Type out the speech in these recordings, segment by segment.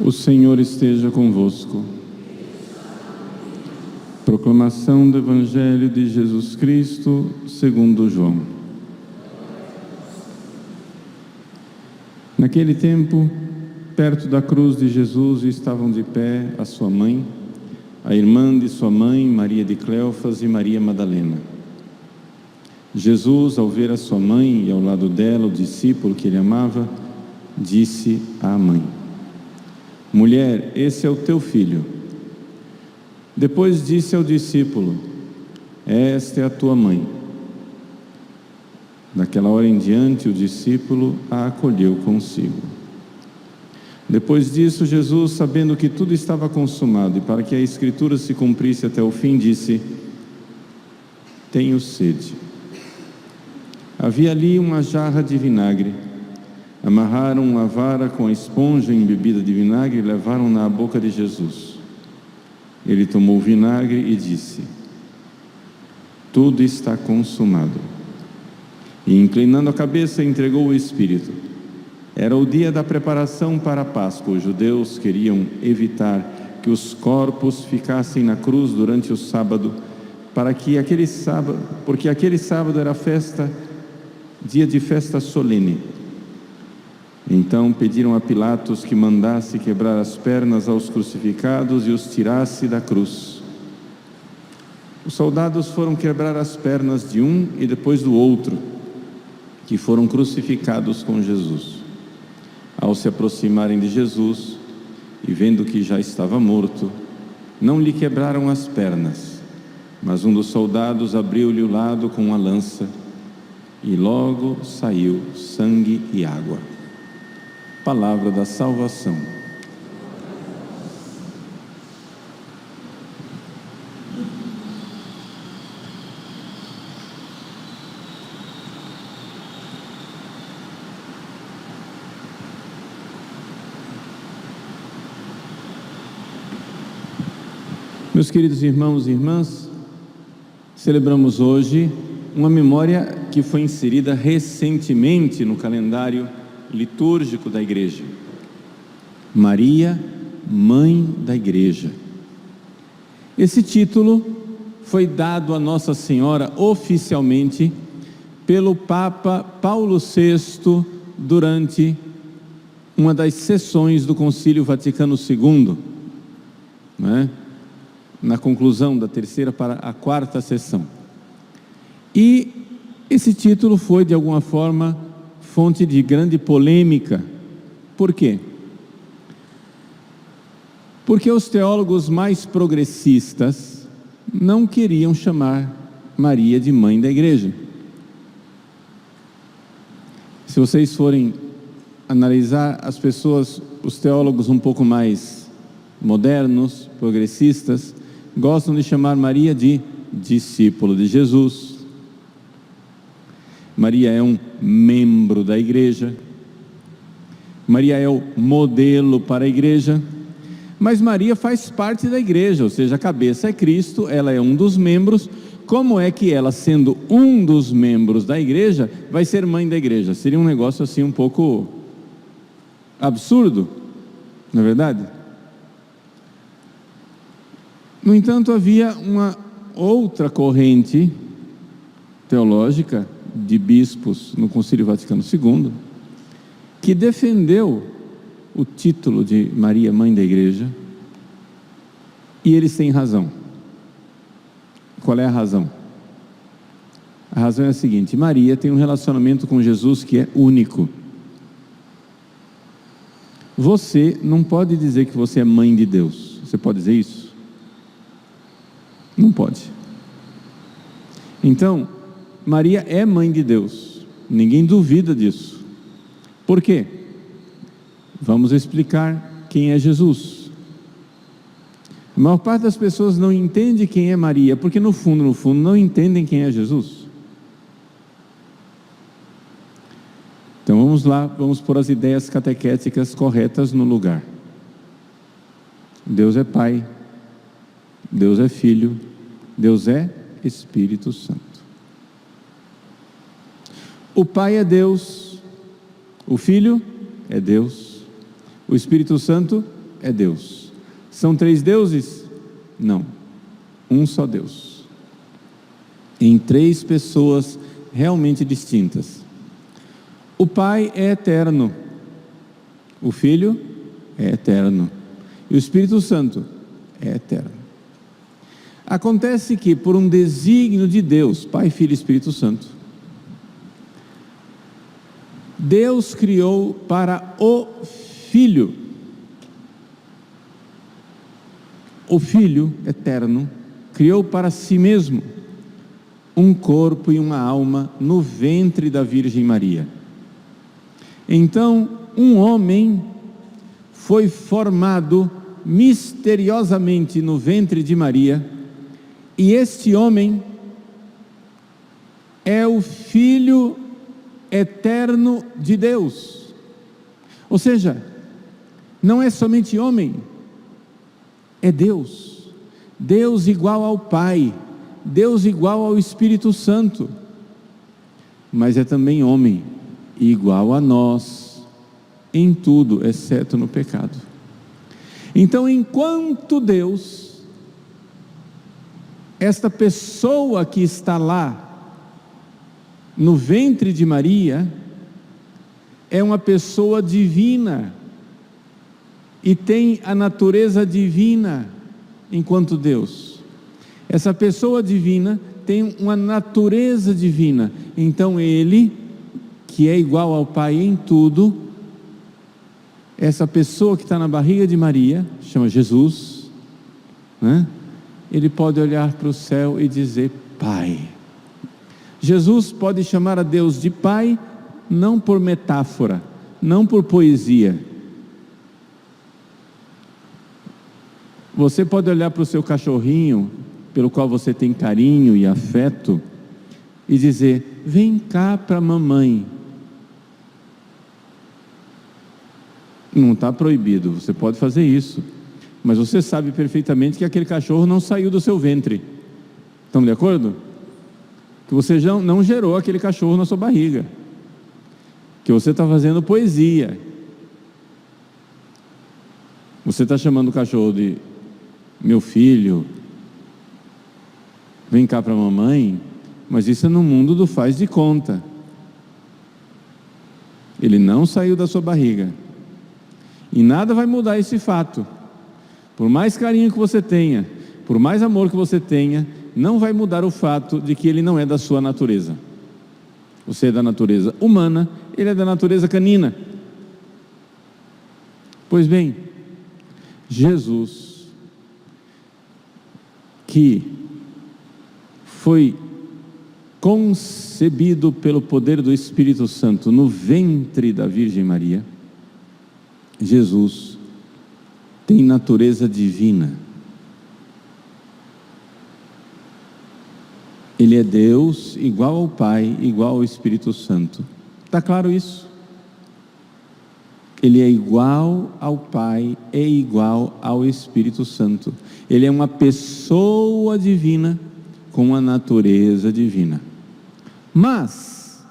O Senhor esteja convosco. Proclamação do Evangelho de Jesus Cristo segundo João. Naquele tempo, perto da cruz de Jesus estavam de pé a sua mãe, a irmã de sua mãe, Maria de Cleofas e Maria Madalena. Jesus, ao ver a sua mãe e ao lado dela o discípulo que ele amava, disse à mãe: Mulher, esse é o teu filho. Depois disse ao discípulo: Esta é a tua mãe. Daquela hora em diante, o discípulo a acolheu consigo. Depois disso, Jesus, sabendo que tudo estava consumado e para que a Escritura se cumprisse até o fim, disse: Tenho sede. Havia ali uma jarra de vinagre. Amarraram uma vara com a esponja embebida de vinagre e levaram-na à boca de Jesus. Ele tomou o vinagre e disse: Tudo está consumado. E inclinando a cabeça, entregou o Espírito. Era o dia da preparação para a Páscoa. Os judeus queriam evitar que os corpos ficassem na cruz durante o sábado, porque aquele sábado era dia de festa solene. Então pediram a Pilatos que mandasse quebrar as pernas aos crucificados e os tirasse da cruz. Os soldados foram quebrar as pernas de um e depois do outro, que foram crucificados com Jesus. Ao se aproximarem de Jesus e vendo que já estava morto, não lhe quebraram as pernas, mas um dos soldados abriu-lhe o lado com uma lança e logo saiu sangue e água. Palavra da salvação. Meus queridos irmãos e irmãs, celebramos hoje uma memória que foi inserida recentemente no calendário litúrgico da Igreja. Maria, Mãe da Igreja. Esse título foi dado a Nossa Senhora oficialmente pelo Papa Paulo VI durante uma das sessões do Concílio Vaticano II, na conclusão da terceira para a quarta sessão. E esse título foi, de alguma forma, fonte de grande polêmica. Por quê? Porque os teólogos mais progressistas não queriam chamar Maria de Mãe da Igreja. Se vocês forem analisar as pessoas, os teólogos um pouco mais modernos, progressistas, gostam de chamar Maria de discípulo de Jesus. Maria é um membro da igreja. Maria é o modelo para a igreja. Mas Maria faz parte da igreja, ou seja, a cabeça é Cristo, ela é um dos membros. Como é que ela, sendo um dos membros da igreja, vai ser mãe da igreja? Seria um negócio assim um pouco absurdo, não é verdade? No entanto, havia uma outra corrente teológica de bispos no Concílio Vaticano II que defendeu o título de Maria, Mãe da Igreja, e eles têm razão. Qual é a razão? A razão é a seguinte: Maria tem um relacionamento com Jesus que é único. Você não pode dizer que você é mãe de Deus. Você pode dizer isso? Não pode. Então, Maria é mãe de Deus, ninguém duvida disso. Por quê? Vamos explicar quem é Jesus. A maior parte das pessoas não entende quem é Maria, porque no fundo não entendem quem é Jesus. Então vamos lá, vamos pôr as ideias catequéticas corretas no lugar. Deus é Pai, Deus é Filho, Deus é Espírito Santo. O Pai é Deus, o Filho é Deus, o Espírito Santo é Deus. São 3 deuses? Não, um só Deus, em 3 pessoas realmente distintas. O Pai é eterno, o Filho é eterno e o Espírito Santo é eterno. Acontece que, por um desígnio de Deus, Pai, Filho e Espírito Santo, Deus criou para o Filho, o Filho eterno, criou para si mesmo um corpo e uma alma no ventre da Virgem Maria. Então, um homem foi formado misteriosamente no ventre de Maria, e este homem é o Filho eterno de Deus. Ou seja, não é somente homem, é Deus. Deus igual ao Pai, Deus igual ao Espírito Santo, mas é também homem, igual a nós, em tudo, exceto no pecado. Então, enquanto Deus, esta pessoa que está lá, no ventre de Maria, é uma pessoa divina, e tem a natureza divina, enquanto Deus. Essa pessoa divina tem uma natureza divina, então ele, que é igual ao Pai em tudo, essa pessoa que está na barriga de Maria, chama Jesus, né? Ele pode olhar para o céu e dizer Pai. Jesus pode chamar a Deus de Pai, não por metáfora, não por poesia. Você pode olhar para o seu cachorrinho, pelo qual você tem carinho e afeto, e dizer, vem cá para a mamãe. Não está proibido, você pode fazer isso, mas você sabe perfeitamente que aquele cachorro não saiu do seu ventre. Estamos de acordo? Que você já não gerou aquele cachorro na sua barriga, que você está fazendo poesia. Você está chamando o cachorro de meu filho, vem cá para a mamãe, mas isso é no mundo do faz de conta. Ele não saiu da sua barriga, e nada vai mudar esse fato. Por mais carinho que você tenha, por mais amor que você tenha, não vai mudar o fato de que ele não é da sua natureza. Você é da natureza humana, ele é da natureza canina. Pois bem, Jesus, que foi concebido pelo poder do Espírito Santo no ventre da Virgem Maria, Jesus tem natureza divina. Ele é Deus igual ao Pai, igual ao Espírito Santo. Está claro isso? Ele é igual ao Pai, é igual ao Espírito Santo. Ele é uma pessoa divina com uma natureza divina. Mas,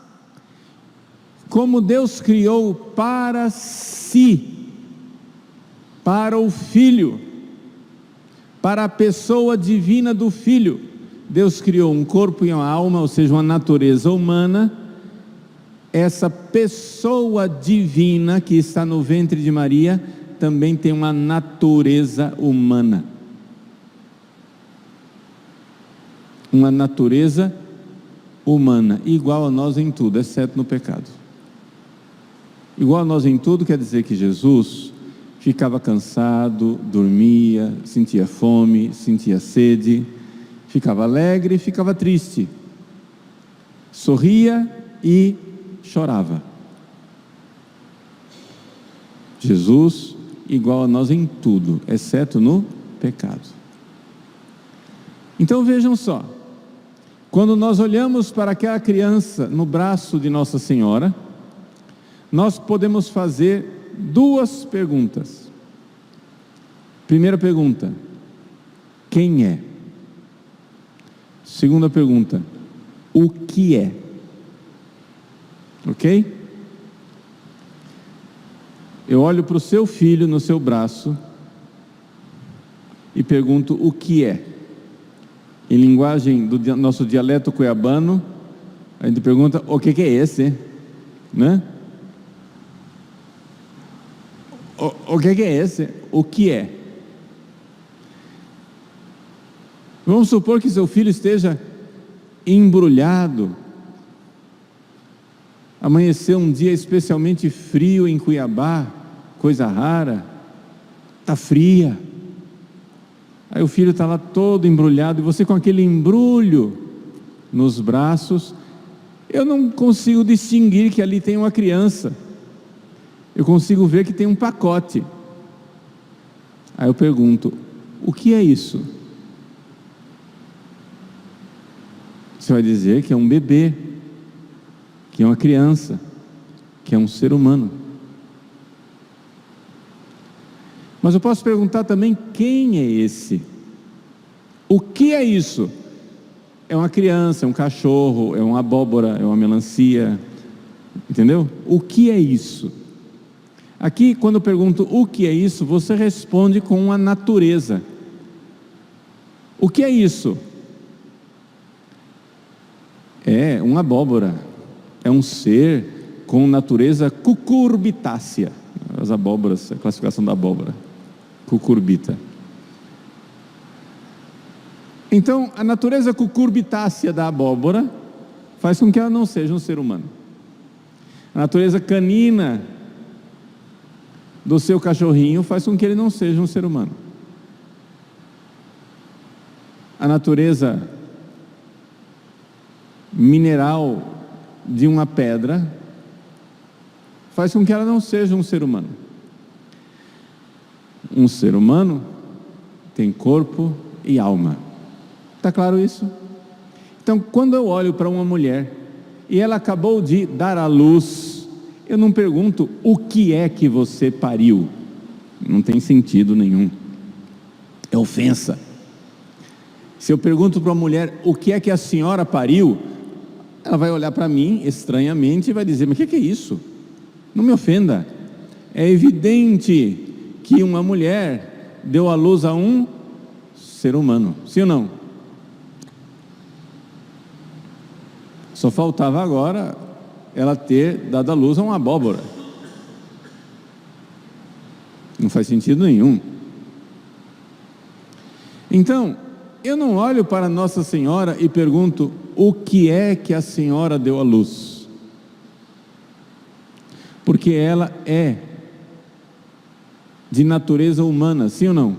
como Deus criou para si, para o Filho, para a pessoa divina do Filho, Deus criou um corpo e uma alma, ou seja, uma natureza humana. Essa pessoa divina que está no ventre de Maria também tem uma natureza humana. Uma natureza humana, igual a nós em tudo, exceto no pecado. Igual a nós em tudo quer dizer que Jesus ficava cansado, dormia, sentia fome, sentia sede, ficava alegre, ficava triste, sorria e chorava. Jesus igual a nós em tudo, exceto no pecado. Então vejam só, quando nós olhamos para aquela criança no braço de Nossa Senhora, nós podemos fazer duas perguntas. Primeira pergunta: quem é? Segunda pergunta: o que é? Ok? Eu olho para o seu filho no seu braço e pergunto: o que é? Em linguagem do nosso dialeto cuiabano, a gente pergunta: o que é esse? Né? O que é esse? O que é? Vamos supor que seu filho esteja embrulhado. Amanheceu um dia especialmente frio em Cuiabá, coisa rara, está fria. Aí o filho está lá todo embrulhado, e você com aquele embrulho nos braços. Eu não consigo distinguir que ali tem uma criança, eu consigo ver que tem um pacote. Aí eu pergunto: o que é isso? Você vai dizer que é um bebê, que é uma criança, que é um ser humano. Mas eu posso perguntar também: quem é esse? O que é isso? É uma criança, é um cachorro, é uma abóbora, é uma melancia, entendeu? O que é isso? Aqui, quando eu pergunto o que é isso, você responde com a natureza. O que é isso? É uma abóbora, é um ser com natureza cucurbitácea. As abóboras, a classificação da abóbora, cucurbita. Então, a natureza cucurbitácea da abóbora faz com que ela não seja um ser humano. A natureza canina do seu cachorrinho faz com que ele não seja um ser humano. A natureza mineral de uma pedra faz com que ela não seja um ser humano. Um ser humano tem corpo e alma. Está claro isso? Então, quando eu olho para uma mulher e ela acabou de dar à luz, eu não pergunto: o que é que você pariu? Não tem sentido nenhum, é ofensa. Se eu pergunto para uma mulher: o que é que a senhora pariu? Ela vai olhar para mim estranhamente e vai dizer: mas o que é isso? Não me ofenda. É evidente que uma mulher deu à luz a um ser humano, sim ou não? Só faltava agora ela ter dado à luz a uma abóbora. Não faz sentido nenhum. Então, eu não olho para Nossa Senhora e pergunto: o que é que a senhora deu à luz? Porque ela é de natureza humana, sim ou não?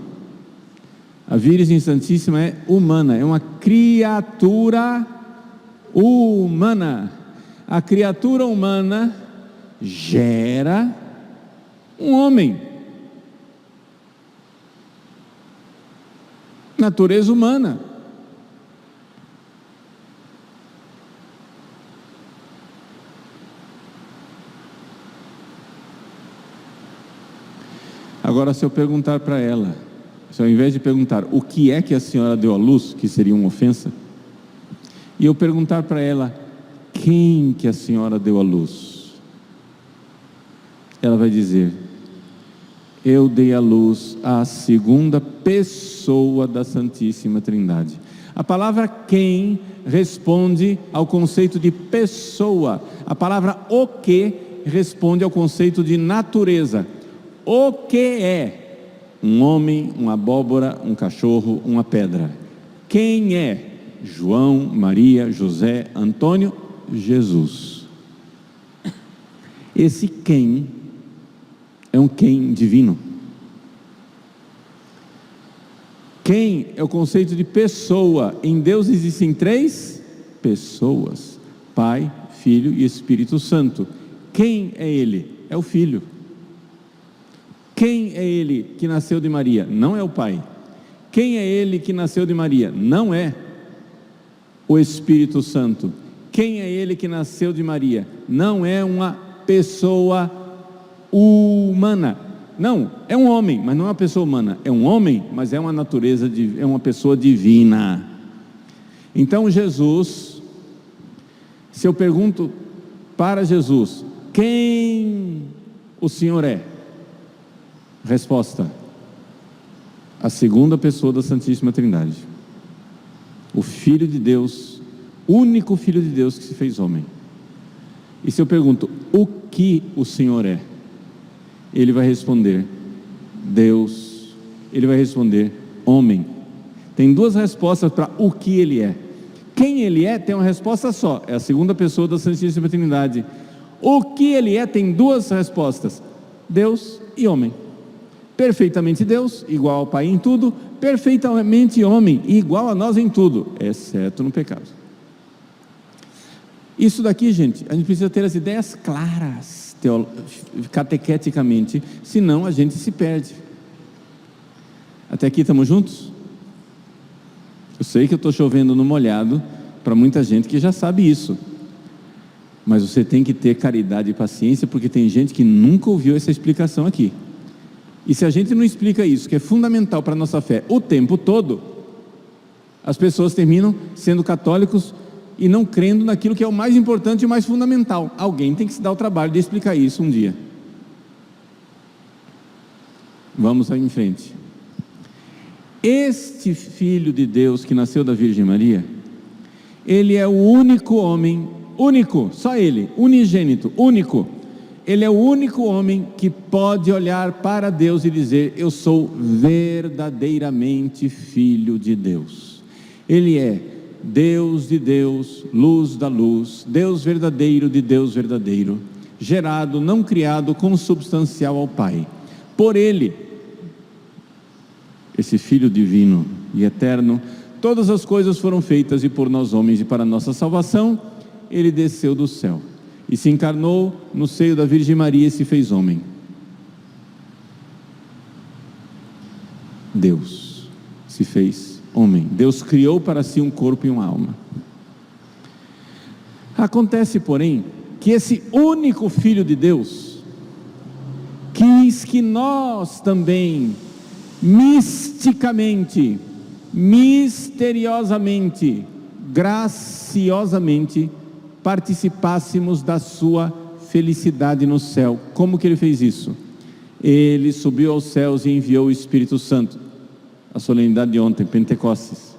A Virgem Santíssima é humana, é uma criatura humana. A criatura humana gera um homem. Natureza humana. Agora, se eu perguntar para ela, se ao invés de perguntar o que é que a senhora deu à luz, que seria uma ofensa, e eu perguntar para ela quem que a senhora deu à luz, ela vai dizer: eu dei à luz à segunda pessoa da Santíssima Trindade. A palavra quem responde ao conceito de pessoa. A palavra o que responde ao conceito de natureza. O que é? Um homem, uma abóbora, um cachorro, uma pedra. Quem é? João, Maria, José, Antônio, Jesus. Esse quem é um quem divino. Quem é o conceito de pessoa. Em Deus existem 3 pessoas: Pai, Filho e Espírito Santo. Quem é Ele? É o Filho. Quem é Ele que nasceu de Maria? Não é o Pai. Quem é Ele que nasceu de Maria? Não é o Espírito Santo. Quem é Ele que nasceu de Maria? Não é uma pessoa humana. Não, é um homem, mas não é uma pessoa humana. É um homem, mas é uma natureza, é uma pessoa divina. Então Jesus, se eu pergunto para Jesus, quem o Senhor é? Resposta: a segunda pessoa da Santíssima Trindade, o Filho de Deus, único Filho de Deus que se fez homem. E se eu pergunto, o que o Senhor é? Ele vai responder, Deus. Ele vai responder, homem. Tem duas respostas para o que Ele é. Quem Ele é tem uma resposta só, é a segunda pessoa da Santíssima Trindade. O que Ele é tem duas respostas, Deus e homem. Perfeitamente Deus, igual ao Pai em tudo, perfeitamente homem, igual a nós em tudo, exceto no pecado. Isso daqui, gente, a gente precisa ter as ideias claras, catequeticamente, senão a gente se perde. Até aqui estamos juntos? Eu sei que eu estou chovendo no molhado para muita gente que já sabe isso, mas você tem que ter caridade e paciência, porque tem gente que nunca ouviu essa explicação aqui. E se a gente não explica isso, que é fundamental para a nossa fé, o tempo todo, as pessoas terminam sendo católicos e não crendo naquilo que é o mais importante e o mais fundamental. Alguém tem que se dar o trabalho de explicar isso um dia. Vamos em frente. Este Filho de Deus que nasceu da Virgem Maria, Ele é o único homem, único, só Ele, unigênito, único. Ele é o único homem que pode olhar para Deus e dizer, eu sou verdadeiramente Filho de Deus. Ele é Deus de Deus, luz da luz, Deus verdadeiro de Deus verdadeiro, gerado, não criado, consubstancial ao Pai. Por Ele, esse Filho divino e eterno, todas as coisas foram feitas, e por nós homens e para a nossa salvação, Ele desceu do céu e se encarnou no seio da Virgem Maria e se fez homem. Deus se fez homem. Deus criou para si um corpo e uma alma. Acontece, porém, que esse único Filho de Deus quis que nós também, misticamente, misteriosamente, graciosamente, participássemos da sua felicidade no céu. Como que Ele fez isso? Ele subiu aos céus e enviou o Espírito Santo. A solenidade de ontem, Pentecostes.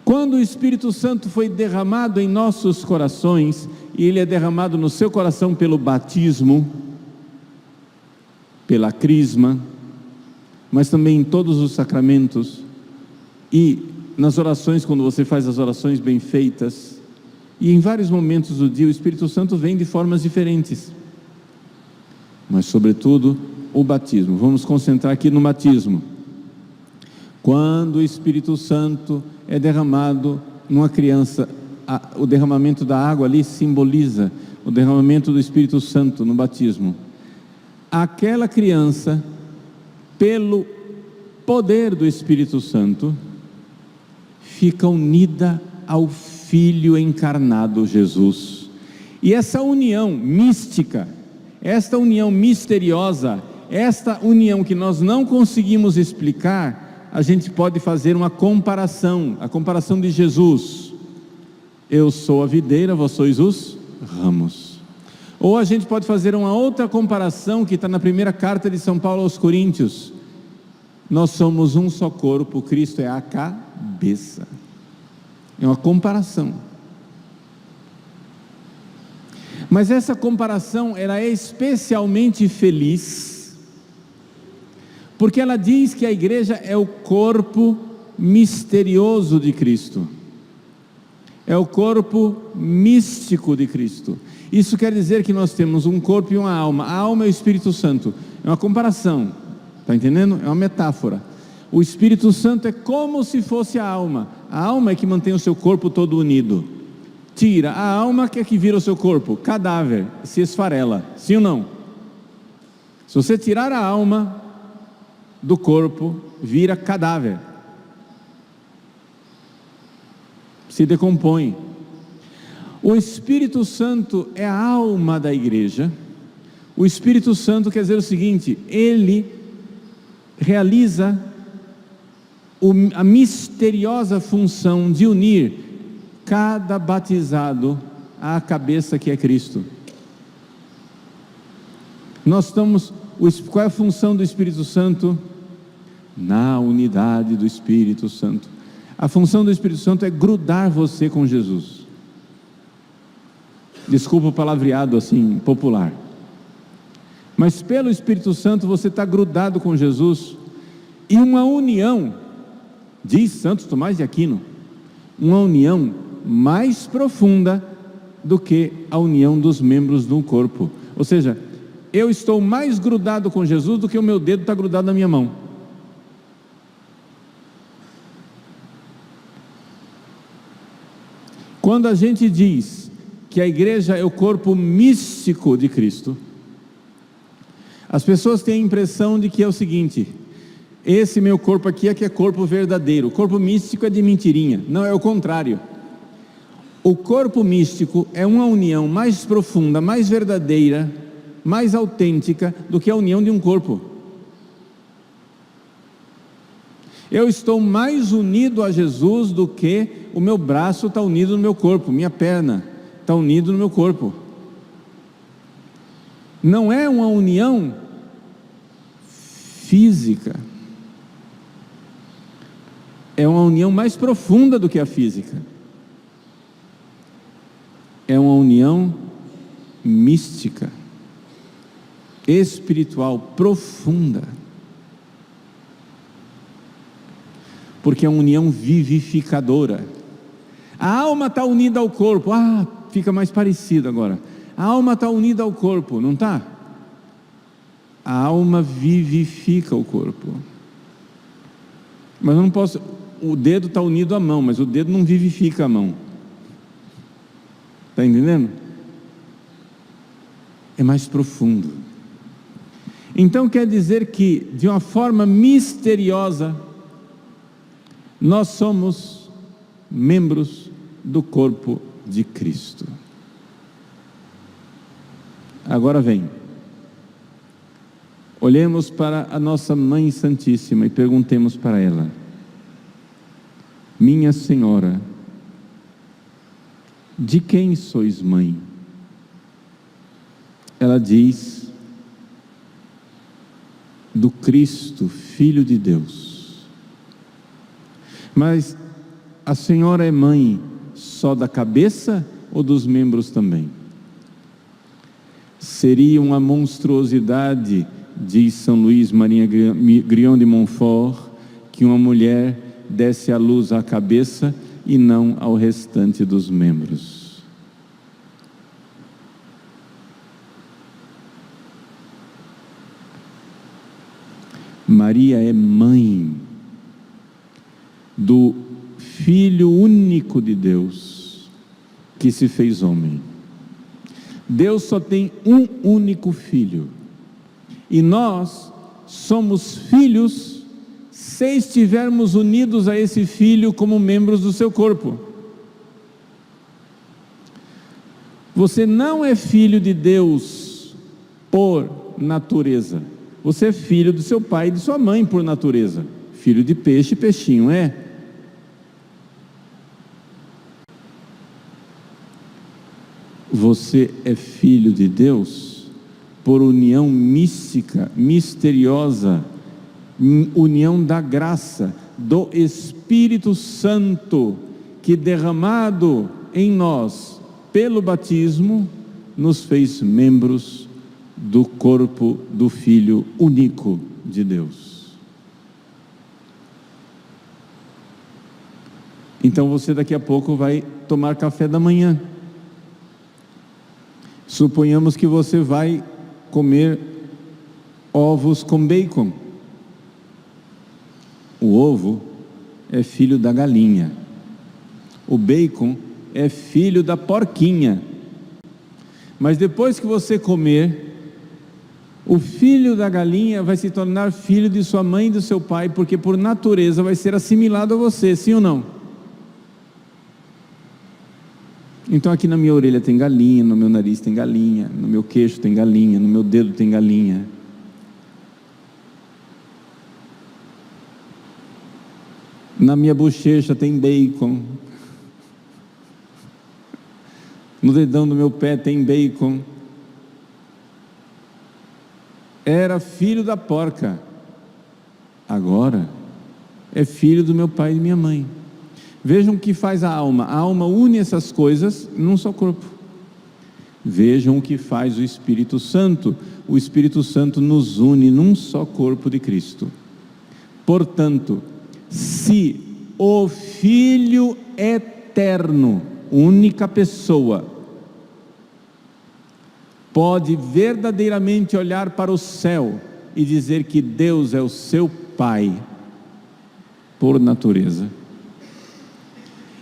Quando o Espírito Santo foi derramado em nossos corações, e Ele é derramado no seu coração pelo batismo, pela crisma, mas também em todos os sacramentos, e nas orações, quando você faz as orações bem feitas, e em vários momentos do dia o Espírito Santo vem de formas diferentes, mas sobretudo o batismo. Vamos concentrar aqui no batismo. Quando o Espírito Santo é derramado numa criança, o derramamento da água ali simboliza o derramamento do Espírito Santo no batismo. Aquela criança, pelo poder do Espírito Santo, fica unida ao Filho encarnado Jesus. E essa união mística, esta união misteriosa, esta união que nós não conseguimos explicar, a gente pode fazer uma comparação, a comparação de Jesus. Eu sou a videira, vós sois os ramos. Ou a gente pode fazer uma outra comparação que está na primeira carta de São Paulo aos Coríntios. Nós somos um só corpo, Cristo é a cabeça. É uma comparação. Mas essa comparação, ela é especialmente feliz, porque ela diz que a igreja é o corpo misterioso de Cristo. É o corpo místico de Cristo. Isso quer dizer que nós temos um corpo e uma alma. A alma é o Espírito Santo. É uma comparação. Está entendendo? É uma metáfora. O Espírito Santo é como se fosse a alma. A alma é que mantém o seu corpo todo unido. Tira a alma, que é que vira o seu corpo? Cadáver, se esfarela. Sim ou não? Se você tirar a alma do corpo, vira cadáver. Se decompõe. O Espírito Santo é a alma da igreja. O Espírito Santo quer dizer o seguinte: ele realiza a misteriosa função de unir cada batizado à cabeça que é Cristo. Qual é a função do Espírito Santo? Na unidade do Espírito Santo. A função do Espírito Santo é grudar você com Jesus. Desculpa o palavreado assim, popular. Mas pelo Espírito Santo você está grudado com Jesus. E uma união, diz Santo Tomás de Aquino, uma união mais profunda do que a união dos membros do corpo. Ou seja, eu estou mais grudado com Jesus do que o meu dedo está grudado na minha mão. Quando a gente diz que a igreja é o corpo místico de Cristo, as pessoas têm a impressão de que é o seguinte: esse meu corpo aqui é que é corpo verdadeiro, o corpo místico é de mentirinha. Não, é o contrário. O corpo místico é uma união mais profunda, mais verdadeira, mais autêntica do que a união de um corpo. Eu estou mais unido a Jesus do que o meu braço está unido no meu corpo, minha perna está unido no meu corpo. Não é uma união física, é uma união mais profunda do que a física. É uma união mística, espiritual, profunda. Porque é uma união vivificadora. A alma está unida ao corpo. Fica mais parecido agora. A alma está unida ao corpo, não está? A alma vivifica o corpo. Mas eu não posso... O dedo está unido à mão, mas o dedo não vivifica a mão. Está entendendo? É mais profundo. Então quer dizer que, de uma forma misteriosa, nós somos membros do corpo de Cristo. Agora vem. Olhemos para a nossa Mãe Santíssima e perguntemos para ela: minha Senhora, de quem sois mãe? Ela diz: do Cristo, Filho de Deus. Mas a senhora é mãe só da cabeça ou dos membros também? Seria uma monstruosidade, diz São Luís Maria Grignon de Montfort, que uma mulher desse à luz à cabeça e não ao restante dos membros. Maria é mãe do Filho único de Deus, que se fez homem. Deus só tem um único filho, e nós somos filhos se estivermos unidos a esse filho como membros do seu corpo. Você não é filho de Deus por natureza, você é filho do seu pai e de sua mãe por natureza. Filho de peixe, peixinho é. Você é filho de Deus por união mística, misteriosa, união da graça, do Espírito Santo, que derramado em nós pelo batismo, nos fez membros do corpo do Filho único de Deus. Então você daqui a pouco vai tomar café da manhã. Suponhamos que você vai comer ovos com bacon. O ovo é filho da galinha. O bacon é filho da porquinha. Mas depois que você comer, o filho da galinha vai se tornar filho de sua mãe e do seu pai, porque por natureza vai ser assimilado a você, sim ou não? Então aqui na minha orelha tem galinha, no meu nariz tem galinha, no meu queixo tem galinha, no meu dedo tem galinha. Na minha bochecha tem bacon. No dedão do meu pé tem bacon. Era filho da porca. Agora é filho do meu pai e de minha mãe. Vejam o que faz a alma. A alma une essas coisas num só corpo. Vejam o que faz o Espírito Santo. O Espírito Santo nos une num só corpo de Cristo. Portanto, se o Filho eterno, única pessoa, pode verdadeiramente olhar para o céu e dizer que Deus é o seu Pai, por natureza,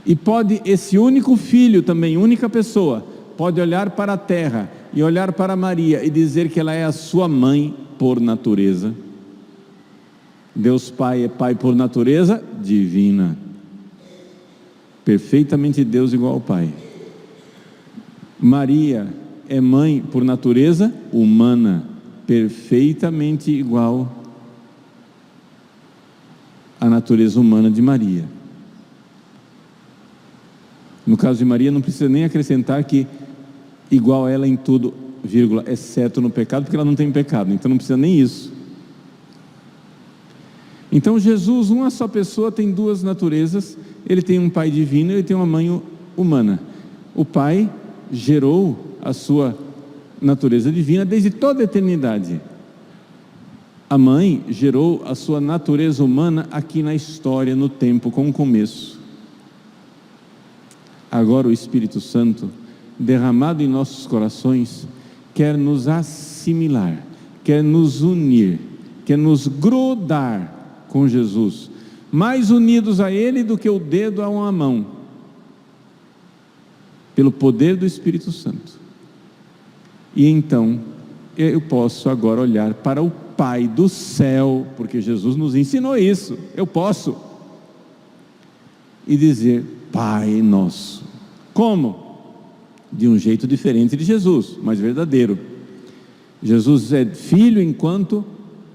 e pode esse único Filho também, única pessoa, pode olhar para a terra e olhar para Maria e dizer que ela é a sua mãe por natureza. Deus Pai é Pai por natureza divina, perfeitamente Deus igual ao Pai. Maria é mãe por natureza humana, perfeitamente igual à natureza humana de Maria. No caso de Maria, não precisa nem acrescentar que igual a ela em tudo, vírgula, exceto no pecado, porque ela não tem pecado, então não precisa nem isso. Então Jesus, uma só pessoa, tem duas naturezas. Ele tem um pai divino, ele tem uma mãe humana. O pai gerou a sua natureza divina desde toda a eternidade. A mãe gerou a sua natureza humana aqui na história, no tempo, com o começo. Agora o Espírito Santo, derramado em nossos corações, quer nos assimilar, quer nos unir, quer nos grudar com Jesus, mais unidos a Ele do que o dedo a uma mão, pelo poder do Espírito Santo. E então eu posso agora olhar para o Pai do céu, porque Jesus nos ensinou isso, eu posso, e dizer: Pai nosso. Como? De um jeito diferente de Jesus, mas verdadeiro. Jesus é filho enquanto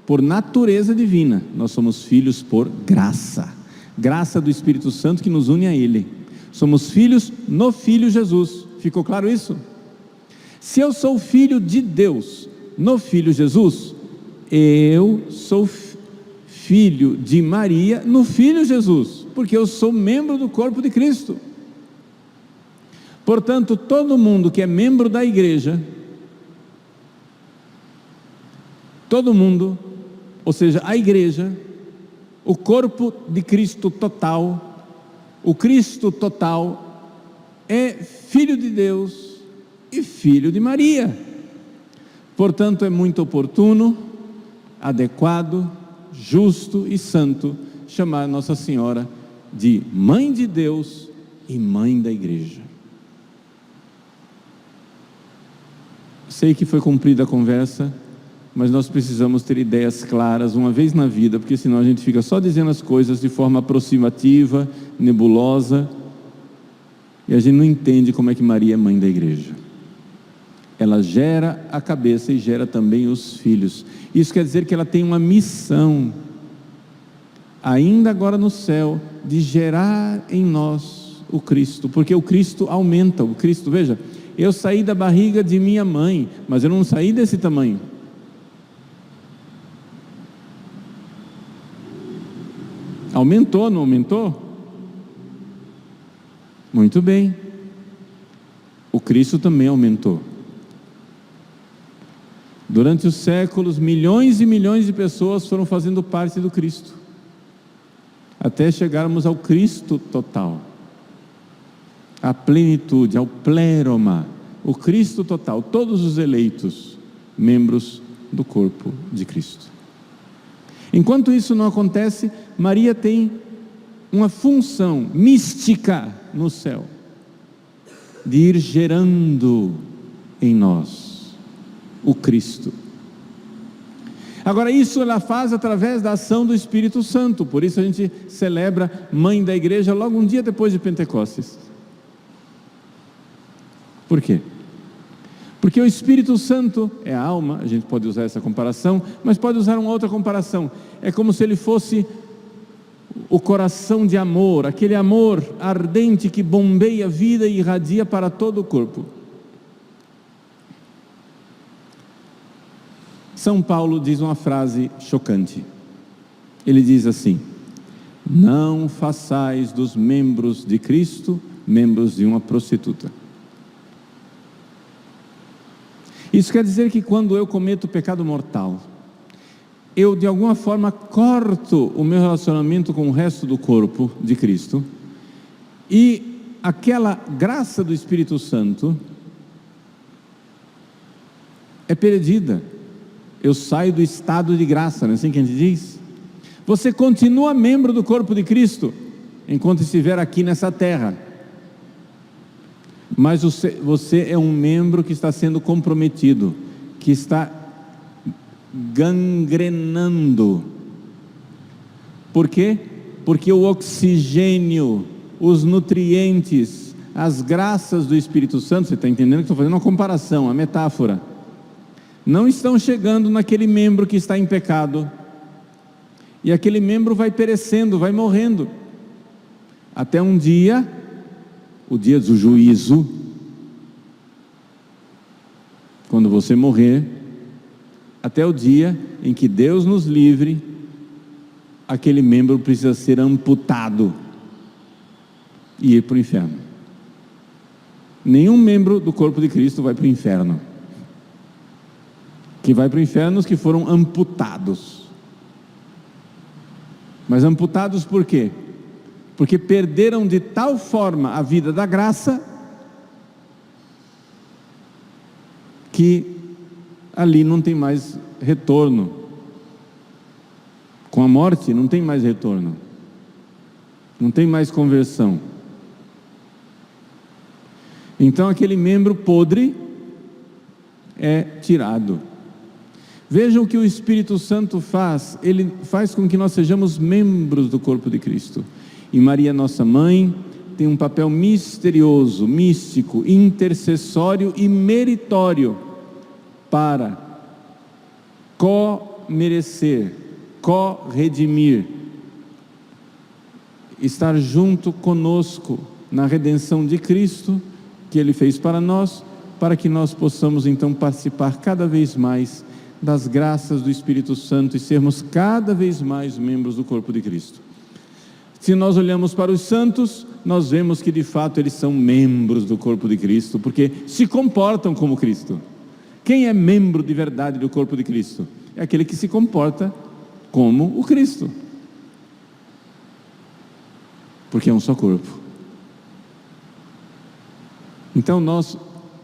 por natureza divina, nós somos filhos por graça, graça do Espírito Santo que nos une a Ele. Somos filhos no Filho Jesus. Ficou claro isso? Se eu sou filho de Deus no Filho Jesus, eu sou filho de Maria no Filho Jesus, porque eu sou membro do corpo de Cristo. Portanto, todo mundo que é membro da igreja, todo mundo, ou seja, a igreja, o corpo de Cristo total, o Cristo total, é filho de Deus e filho de Maria. Portanto, é muito oportuno, adequado, justo e santo chamar Nossa Senhora de Mãe de Deus e Mãe da Igreja. Sei que foi cumprida a conversa, mas nós precisamos ter ideias claras uma vez na vida, porque senão a gente fica só dizendo as coisas de forma aproximativa, nebulosa, e a gente não entende como é que Maria é mãe da igreja. Ela gera a cabeça e gera também os filhos. Isso quer dizer que ela tem uma missão, ainda agora no céu, de gerar em nós o Cristo, porque o Cristo aumenta, o Cristo, veja, eu saí da barriga de minha mãe, mas eu não saí desse tamanho. Aumentou, não aumentou? Muito bem. O Cristo também aumentou. Durante os séculos, milhões e milhões de pessoas foram fazendo parte do Cristo, até chegarmos ao Cristo total, à plenitude, ao pléroma, o Cristo total, todos os eleitos, membros do corpo de Cristo. Enquanto isso não acontece, Maria tem uma função mística no céu, de ir gerando em nós o Cristo. Agora isso ela faz através da ação do Espírito Santo, por isso a gente celebra Mãe da Igreja logo um dia depois de Pentecostes. Por quê? Porque o Espírito Santo é a alma, a gente pode usar essa comparação, mas pode usar uma outra comparação. É como se ele fosse o coração de amor, aquele amor ardente que bombeia a vida e irradia para todo o corpo. São Paulo diz uma frase chocante. Ele diz assim: não façais dos membros de Cristo membros de uma prostituta. Isso quer dizer que quando eu cometo pecado mortal, eu de alguma forma corto o meu relacionamento com o resto do corpo de Cristo, e aquela graça do Espírito Santo é perdida. Eu saio do estado de graça, não é assim que a gente diz? Você continua membro do corpo de Cristo, enquanto estiver aqui nessa terra, mas você é um membro que está sendo comprometido, que está gangrenando. Por quê? Porque o oxigênio, os nutrientes, as graças do Espírito Santo, você está entendendo que estou fazendo uma comparação, uma metáfora, não estão chegando naquele membro que está em pecado, e aquele membro vai perecendo, vai morrendo, até um dia, o dia do juízo, quando você morrer, até o dia em que Deus nos livre, aquele membro precisa ser amputado e ir para o inferno. Nenhum membro do corpo de Cristo vai para o inferno. Que vai para o inferno os que foram amputados. Mas amputados por quê? Porque perderam de tal forma a vida da graça, que ali não tem mais retorno. Com a morte não tem mais retorno, não tem mais conversão. Então aquele membro podre é tirado. Vejam o que o Espírito Santo faz. Ele faz com que nós sejamos membros do corpo de Cristo. E Maria, nossa mãe, tem um papel misterioso, místico, intercessório e meritório para co-merecer, co-redimir, estar junto conosco na redenção de Cristo, que Ele fez para nós, para que nós possamos então participar cada vez mais das graças do Espírito Santo e sermos cada vez mais membros do corpo de Cristo. Se nós olhamos para os santos, nós vemos que de fato eles são membros do corpo de Cristo, porque se comportam como Cristo. Quem é membro de verdade do corpo de Cristo? É aquele que se comporta como o Cristo, porque é um só corpo. Então nós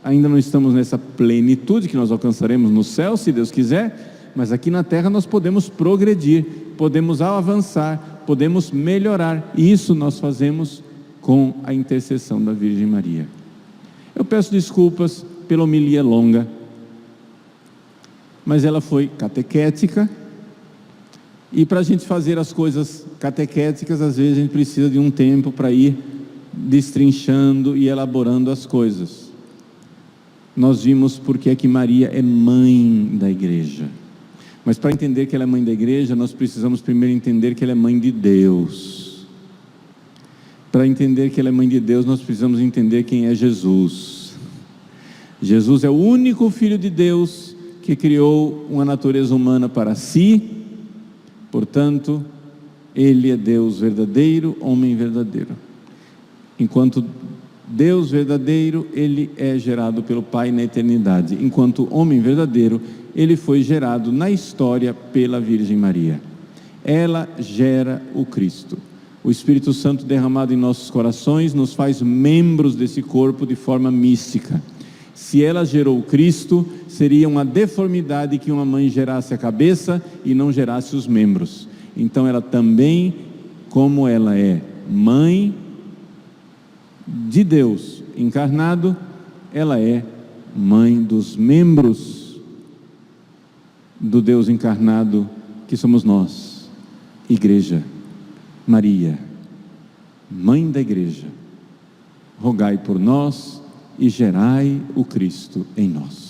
ainda não estamos nessa plenitude que nós alcançaremos no céu, se Deus quiser, mas aqui na terra nós podemos progredir, podemos avançar, podemos melhorar, e isso nós fazemos com a intercessão da Virgem Maria. Eu peço desculpas pela homilia longa, mas ela foi catequética, e para a gente fazer as coisas catequéticas, às vezes a gente precisa de um tempo para ir destrinchando e elaborando as coisas. Nós vimos porque é que Maria é mãe da igreja, mas para entender que ela é mãe da igreja, nós precisamos primeiro entender que ela é mãe de Deus. Para entender que ela é mãe de Deus, nós precisamos entender quem é Jesus. Jesus é o único Filho de Deus que criou uma natureza humana para si, portanto, Ele é Deus verdadeiro, homem verdadeiro. Enquanto Deus verdadeiro, Ele é gerado pelo Pai na eternidade. Enquanto homem verdadeiro, Ele foi gerado na história pela Virgem Maria. Ela gera o Cristo. O Espírito Santo derramado em nossos corações nos faz membros desse corpo de forma mística. Se ela gerou o Cristo, seria uma deformidade que uma mãe gerasse a cabeça e não gerasse os membros. Então ela também, como ela é mãe de Deus encarnado, ela é mãe dos membros do Deus encarnado, que somos nós, Igreja. Maria, mãe da igreja, rogai por nós e gerai o Cristo em nós.